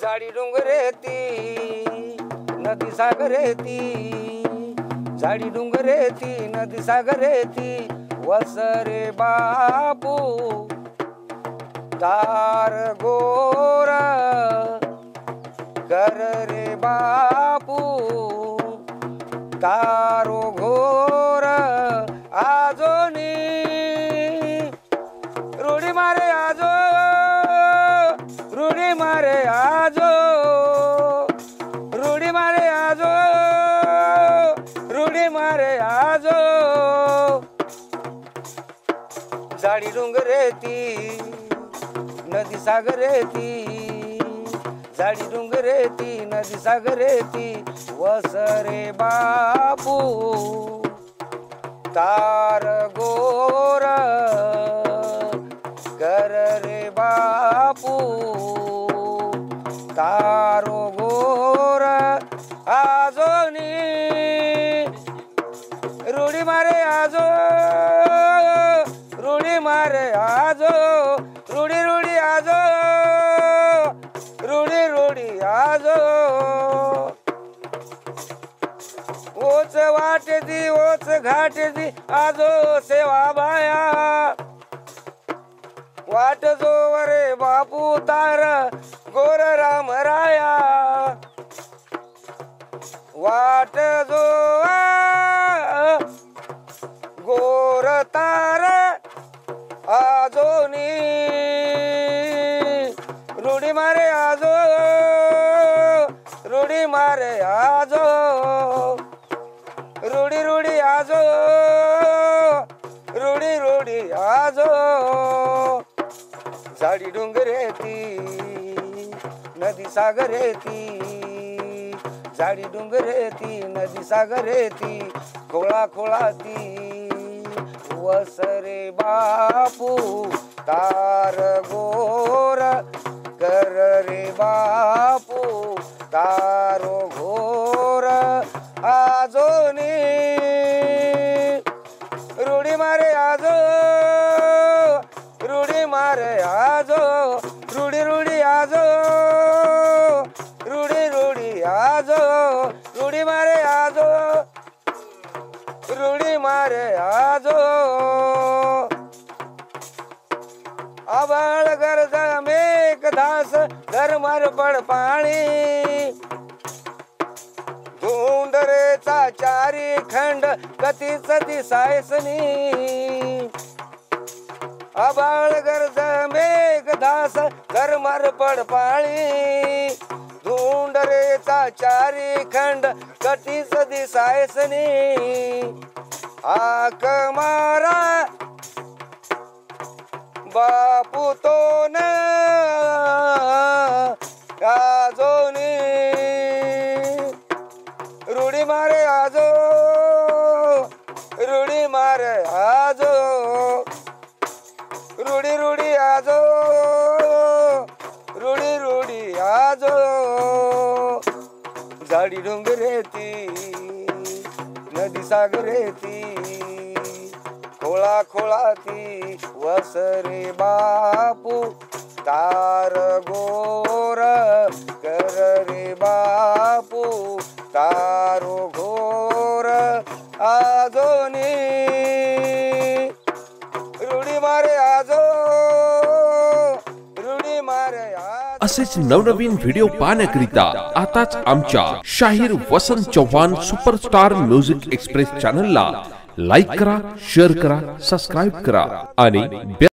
जाडी डोंगरेती नदी सागरेती, जाडी डोंगरेती नदी सागरेती, वसरे बापू तार गोर कर रे बापू तारो घोर आजोनी रुडी मारे आजो, रुडी मारे आजो, रुडी मारे आजो, रुडी मारे आजो, जाडी डोंगरेती नदी सागरेती, जाडी डोंगरेती नदी सागरेती, वसरे बापू तार गोर कर रे बापू तारो गोर आजोनी रुडी मारे आजो, रुडी मारे आजो, रुडी रुडी आजो, रुडी रुडी आजो, ओच वाटे दी ओच घाटे दी आजो सेवा बाया, वाट जो रे बापू तार गोर राम राया, वाट जो गोर तार आजोनी रुडी मारे आजो, रुडी मारे आजो, रुडी रुडी आजो, रुडी रुडी आजो, जाडी डोंगरेती नदी सागरेती, जाडी डोंगरेती नदी सागरेती, खोळा खोळाती वसरे बापू तार गोर कर रे बापू तारो घोर आजोनी रुडी मारे आजो, रुडी मारे आजो, रुडी रुडी आजो, रुडी रुडी आजो, रुडी मारे आजो, रुडी मारे आजो, आबाळ गरज मेघदास धर्मर पड पाणी, धुंडरेचा चारी खंड कतीच दिसायसनी, आबाळ गरज मेघदास धर्मर पड पाणी, धुंडरेचा चारी खंड कतीच दिसायसनी, आक मारा बापू तो न आजोनी रुडी मारे आजो, रुडी मारे आजो, रुडी रुडी आजो, रुडी रुडी आजो, जाडी डोंगरेती नदी सागरेती, खोळा खोळाती वसरे बापू तार गोर कर रे बापू तारो घोर आजोनी रुडी मारे आजो, रुडी मारे आजो। असेच नवनवीन व्हिडिओ पाहण्याकरिता आताच आमच्या शाहीर Vasant Chavan superstar music express चॅनलला लाईक करा, शेअर करा, सबस्क्राइब करा आणि